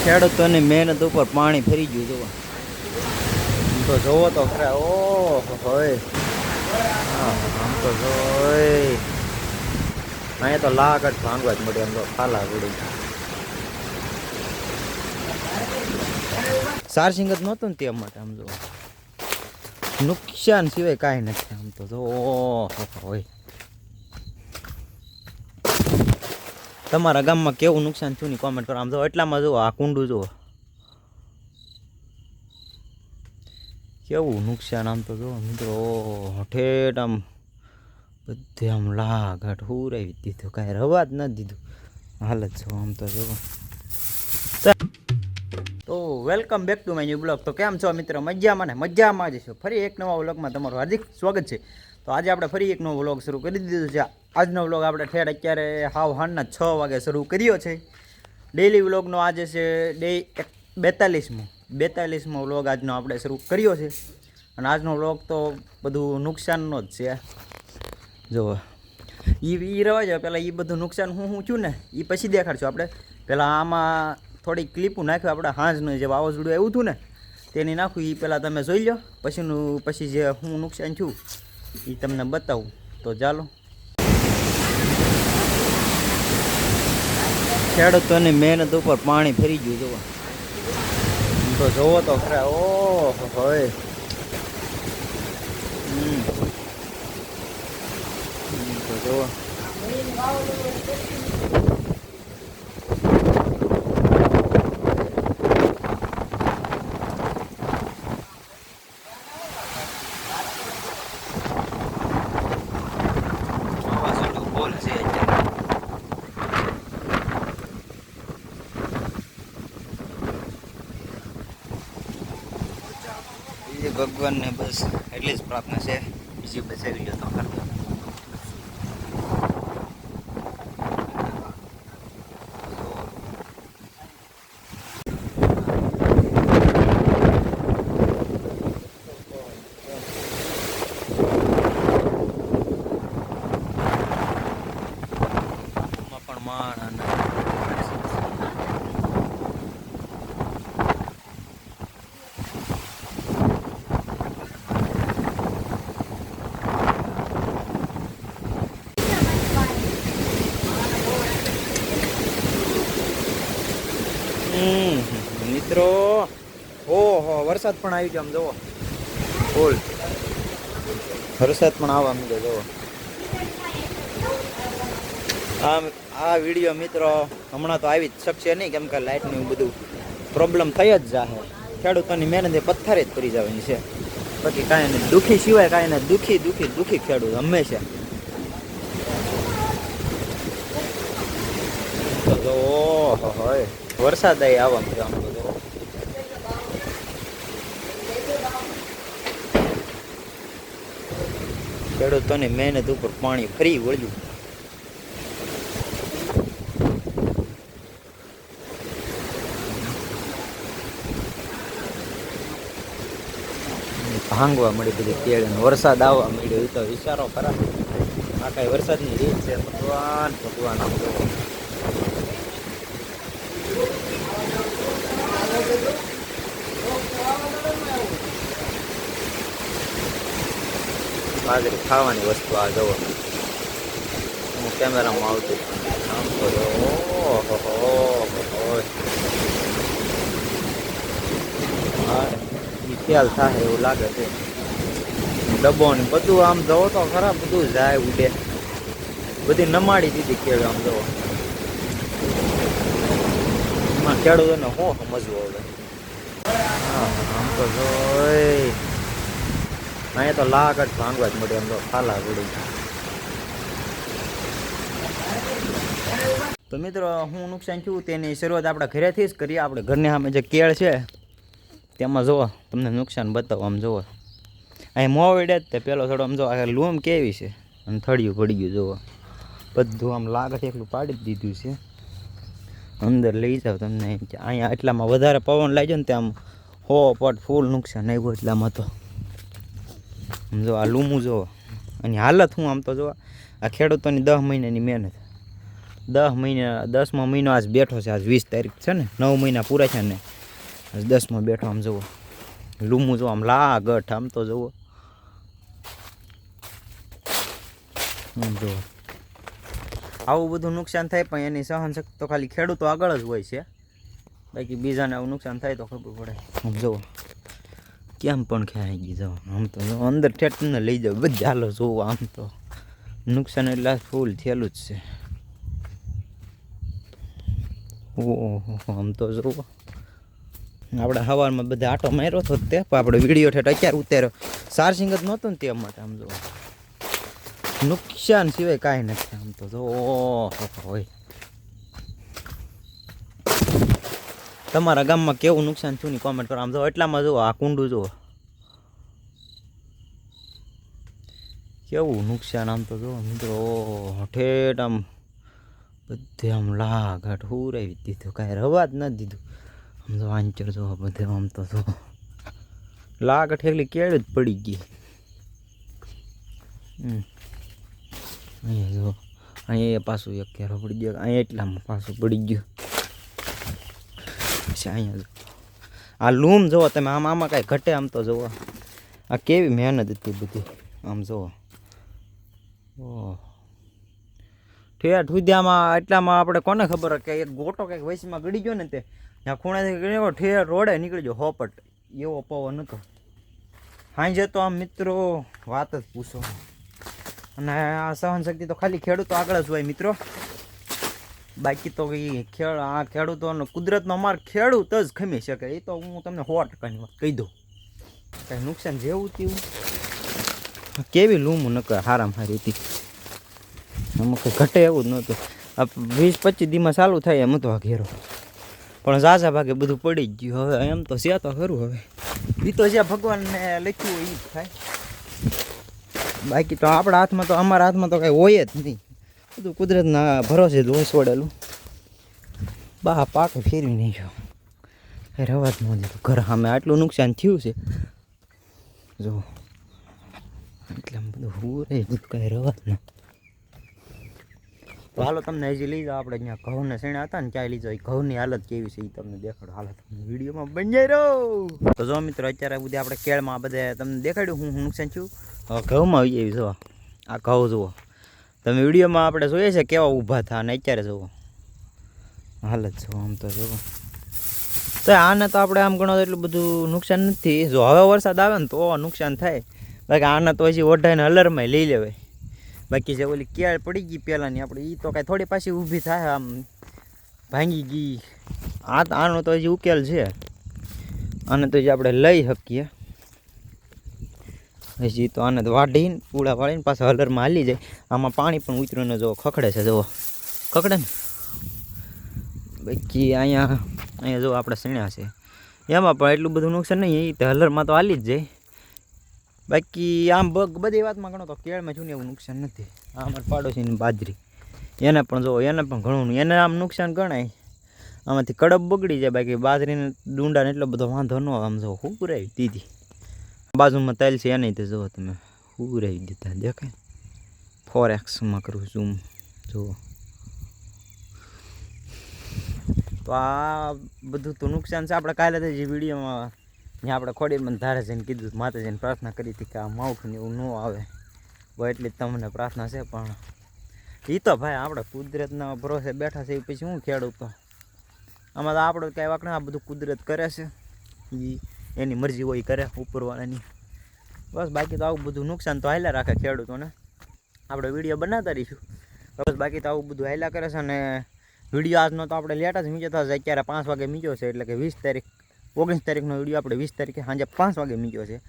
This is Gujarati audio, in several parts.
ખેડૂતોની મહેનત ઉપર પાણી ફરી ગયું જોવા. તો જોવો તો ખરા. ઓહો હોય આમ તો જોય અહીંયા તો લાગત ભાંગવા જ મળે. આમ તો ખાલા પડી સારસિંગ જ નહોતું ને તે માટે. આમ જો નુકસાન સિવાય કાંઈ નથી. આમ તો જો હોય તમારા ગામમાં કેવું નુકસાન થયું ને કોમેન્ટ કરો. આમ જો એટલામાં જુઓ આ કુંડું જુઓ કેવું નુકસાન. આમ તો જો મિત્રો ઠેઠ આમ બધે આમ લાગટ હુરાવી દીધું. કાંઈ રવા જ નથી દીધું. હાલત જો આમ તો જો. તો welcome back to my new blog. તો કેમ છો મિત્રો? મજામાં ને મજામાં જ છો. ફરી એક નવા વ્લોગમાં તમારું હાર્દિક સ્વાગત છે. તો આજે આપણે ફરી એક નવો વ્લોગ શરૂ કરી દીધો છે. આજનો વ્લોગ આપણે ઠેઠ અત્યારે હાવના 6 વાગે શરૂ કર્યો છે. ડેઈલી વ્લોગનો આજે છે ડે 42મો વ્લોગ આજનો આપણે શરૂ કર્યો છે. અને આજનો વ્લોગ તો બધું નુકસાનનો જ છે. જો એ રવા જાય પહેલાં એ બધું નુકસાન હું છું ને એ પછી દેખાડશું આપણે. પહેલાં આમાં થોડી ક્લિપું નાખ્યું આપણે. હાંજનું જે વાવાઝોડું આવ્યું હતું ને તેની નાખું. એ પહેલાં તમે જોઈ લો. પછી જે હું નુકસાન છું એ તમને બતાવું. તો ચાલો. ખેડૂતોની મહેનત ઉપર પાણી ફરી ગયું જોવા. તો જોવો તો ખરા. ઓહો હોય તો જોવો ભગવાનને બસ એટલી જ પ્રાર્થના છે. બીજી બચાવી લો તો ખરું. પણ માણ મિત્રો ઓહો વરસાદ પણ આવી ગયો. આમ જુઓ ફૂલ વરસાદ પણ આવવા માંડ્યો. જુઓ આ વિડીયો મિત્રો હમણાં તો આવી જ શકશે નહીં, કેમ કે લાઇટનું બધું પ્રોબ્લેમ થઈ જ જાહે. ખેડૂતોની મહેનત એ પથ્થરે જ પડી જવાની છે. બાકી કાંઈ નહીં. દુઃખી સિવાય કાંઈ નહીં. દુઃખી ખેડૂત હંમેશા. તો જો ઓહો હોય વરસાદ આવી આવવા માંડ્યો. આમ તો ખેડૂતોની મહેનત ઉપર પાણી ફરી વળ્યું. ભાંગવા મળી બધી કેળ. વરસાદ આવવા મળ્યો. એ તો વિચારો ખરા. આ કઈ વરસાદની રીત છે. ભગવાન આમ તો બાજરી ખાવાની વસ્તુ આ જવો. હું કેમેરામાં આવતું આમ તો ખ્યાલ થાય એવું લાગે છે. ડબ્બો ને બધું આમ જવો તો ખરા. બધું જાય ઉડે. બધી નમાડી દીધી કેળું. આમ જવો એમાં ખેડૂતોને શું સમજવું હવે. આમ તો જોઈ અહીંયા તો લાગત ભાંગવા જ મળે. આમ તો ખાલા પડી. તો મિત્રો હું નુકસાન થયું તેની શરૂઆત આપણા ઘરેથી જ કરીએ. આપણે ઘરની સામે જે કેળ છે તેમાં જુઓ તમને નુકસાન બતાવો. આમ જુઓ અહીં મોવડે જ તે પેલો થોડો આમ જો આ લૂમ કેવી છે અને થળિયું પડી ગયું. જુઓ બધું આમ લાગત એકલું પાડી જ દીધું છે. અંદર લઈ જાઓ તમને. અહીંયા એટલામાં વધારે પવન લાગ્યો ને ત્યાં આમ પટ ફૂલ નુકસાન આવ્યું એટલામાં. તો આમ જો આ લૂમું જુઓ. અને હાલત હું આમ તો જો આ ખેડૂતોની 10 મહિનાની મહેનત. 10 મહિના 10મો મહિનો આજ બેઠો છે. આજ 20 તારીખ છે ને, 9 મહિના પૂરા છે ને આજ 10મો બેઠો. આમ જુઓ લૂમું જો આમ લાગઠ આમ તો જુઓ આમ જુઓ. આવું બધું નુકસાન થાય પણ એની સહનશક્તિ તો ખાલી ખેડૂતો આગળ જ હોય છે. બાકી બીજાને આવું નુકસાન થાય તો ખબર પડે. આમ જુઓ કેમ પણ ખેંચી ગઈ જાઓ. આમ તો અંદર ઠેઠને લઈ જાઓ બધા હાલો જોવો. આમ તો નુકસાન એટલે ફૂલ થયેલું જ છે. ઓહો આમ તો જુઓ આપણે સવારમાં બધા આટો માર્યો હતો તે આપણે વિડીયો ઠેઠ અત્યારે ઉતાર્યો. ચાર્જિંગ જ નહોતું ને તે માટે. આમ જુઓ નુકસાન સિવાય કાંઈ નથી. આમ તો જો હોય તમારા ગામમાં કેવું નુકસાન થયું ની કોમેન્ટ કરો. આમ જો એટલામાં જુઓ આ કુંડું જુઓ કેવું નુકસાન. આમ તો જુઓ મિત્રો ઠેઠ આમ બધે આમ લાગાટ હુરાવી દીધું, કાંઈ રવા જ નથી દીધું. આમ તો આંચર જોવા બધે આમ તો જો લાગાટ એટલી કેળ જ પડી ગઈ. અહીંયા જો અહીંયા પાછું એક કેરો પડી ગયો, અહીંયા એટલામાં પાછું પડી ગયું. પછી અહીંયા જો આ લૂમ જુઓ તમે. આમાં કાંઈ ઘટે. આમ તો જુઓ આ કેવી મહેનત હતી બધી. આમ જુઓ ઓહ ઠેઠ સુધી આમાં એટલામાં આપણે કોને ખબર કે એક ગોટો કંઈક વૈશમાં ગળી ગયો ને તે ત્યાં ખૂણાથી ગળ્યો ઠેઠ રોડે નીકળી ગયો હોપટ. એવો પવન હતો સાંજે તો આમ મિત્રો વાત જ પૂછો. અને આ સહનશક્તિ તો ખાલી ખેડૂતો આગળ જ હોય મિત્રો. બાકી તો એ આ ખેડૂતોનો કુદરતનો માર ખેડૂત જ ખમી શકે. એ તો હું તમને 100%ની વાત કહી દઉં. કાંઈ નુકસાન જેવું તેવું કેવી લૂમ નકર હારામાં હારી હતી. અમુક ઘટે એવું જ નહોતું. આ 20-25 દીમાં ચાલુ થાય એમ તો આ ઘેરો પણ ઝાઝા ભાગે બધું પડી જ ગયું. હવે એમ તો છે તો ખરું. હવે એ તો જ્યાં ભગવાનને લખ્યું હોય એ જ થાય. બાકી તો આપણા હાથમાં તો અમારા હાથમાં તો કાંઈ હોય જ નહીં. બધું કુદરતના ભરોસે જ હોય છોડેલું. બા પાકે ફેરવી નહીં ગયો. રવા જ ન દીધું. ઘર સામે આટલું નુકસાન થયું છે જો. એટલે બધું હુરે કાંઈ રવા જ ન. તો હાલો તમને હજી લઈ જાઓ. આપણે ત્યાં ઘઉંને શેણા હતા ને ક્યાંય લઈ જાઓ. ઘઉંની હાલત કેવી છે એ તમને દેખાડો. હાલો તમને વિડીયોમાં બની રહ્યો. તો જો મિત્રો અત્યારે બધી આપણે કેળમાં બધે તમને દેખાડ્યું હું નુકસાન થયું. હવે ઘઉંમાં આવી જાય. જુઓ આ ઘઉં જુઓ તમે. વિડીયોમાં આપણે જોઈએ છે કેવા ઊભા થા અને અત્યારે જુઓ હાલત જુઓ. આમ તો જુઓ તો આને તો આપણે આમ ગણો એટલું બધું નુકસાન નથી. જો હવે વરસાદ આવે ને તો નુકસાન થાય. બાકી આને તો હજી ઓઢાઈને હલરમાં લઈ લેવાય. બાકી જે ઓલી કેળ પડી ગઈ પહેલાંની આપણે એ તો કાંઈ થોડી પાછી ઊભી થાય. આમ ભાંગી ગઈ. આનો તો હજી ઉકેલ છે. આને તો હજી આપણે લઈ શકીએ. હજી તો આને તો વાઢીને પૂળા વાળીને પાછા હલરમાં હાલી જાય. આમાં પાણી પણ ઉતરીને જો ખખડે છે. જુઓ ખખડે ને. બાકી અહીંયા જો આપણે શીણ્યા છે એમાં પણ એટલું બધું નુકસાન નહીં. એ તો હલરમાં તો હાલી જ જાય. બાકી આમ બધી વાતમાં ગણો તો કેળમાં છું ને એવું નુકસાન નથી. આ અમારે પાડોશીની બાજરી એને પણ જો એને પણ ઘણું એને આમ નુકસાન ગણાય. આમાંથી કડપ બગડી જાય. બાકી બાજરીને ડુંડાને એટલો બધો વાંધો ન. આમ જો હુરાવી દીધી. બાજુમાં તેલ છે એને તો જુઓ તમે હુરાવી દીધા. દેખાય 4x કરું ઝૂમ જુઓ. તો આ બધું તો નુકસાન છે. આપણે કાલે જે વિડીયોમાં ત્યાં આપણે ખોડીમાં ધારે જઈને કીધું માતાજીને પ્રાર્થના કરી હતી કે આ માવઠું એવું ન આવે. એટલી જ તમને પ્રાર્થના છે. પણ એ તો ભાઈ આપણે કુદરતના ભરોસે બેઠા છે. એ પછી શું ખેડૂતો આમાં તો આપણે કાંઈ વાંક આ બધું કુદરત કરે છે. એ એની મરજી હોય કરે ઉપરવાળાની. બસ બાકી તો આવું બધું નુકસાન તો હાલ્યા રાખે ખેડૂતોને. આપણે વિડીયો બનાવતા રહીશું. બસ બાકી તો આવું બધું હાલ્યા કરે છે. અને વિડીયો આજનો તો આપણે લેટ જ મીજો થશે. અત્યારે 5 વાગે મીજો છે. એટલે કે 19 તારીખનો વિડીયો આપણે 20 તારીખે સાંજે 5 વાગે મીજો છે.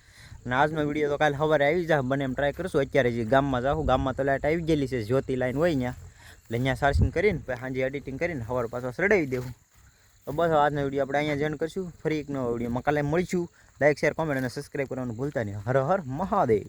અને આજનો વિડીયો તો કાલે સવારે આવી જાય. બને એમ ટ્રાય કરશું. અત્યારે જે ગામમાં જાઉં. ગામમાં તો લાઇટ આવી ગયેલી છે. જ્યોતિ લાઈન હોય ત્યાં એટલે ત્યાં ચાર્જિંગ કરીને પછી સાંજે એડિટિંગ કરીને સવાર પાછો સડાવી દેવું. તો બસ આજનો વિડીયો આપણે અહીંયા જોઈન કરશું. ફરી એક નવો વિડીયોમાં કાલે મળીશું. લાઈક શેર કોમેન્ટ અને સબસ્ક્રાઈબ કરવાનું ભૂલતા નહીં. હર હર મહાદેવ.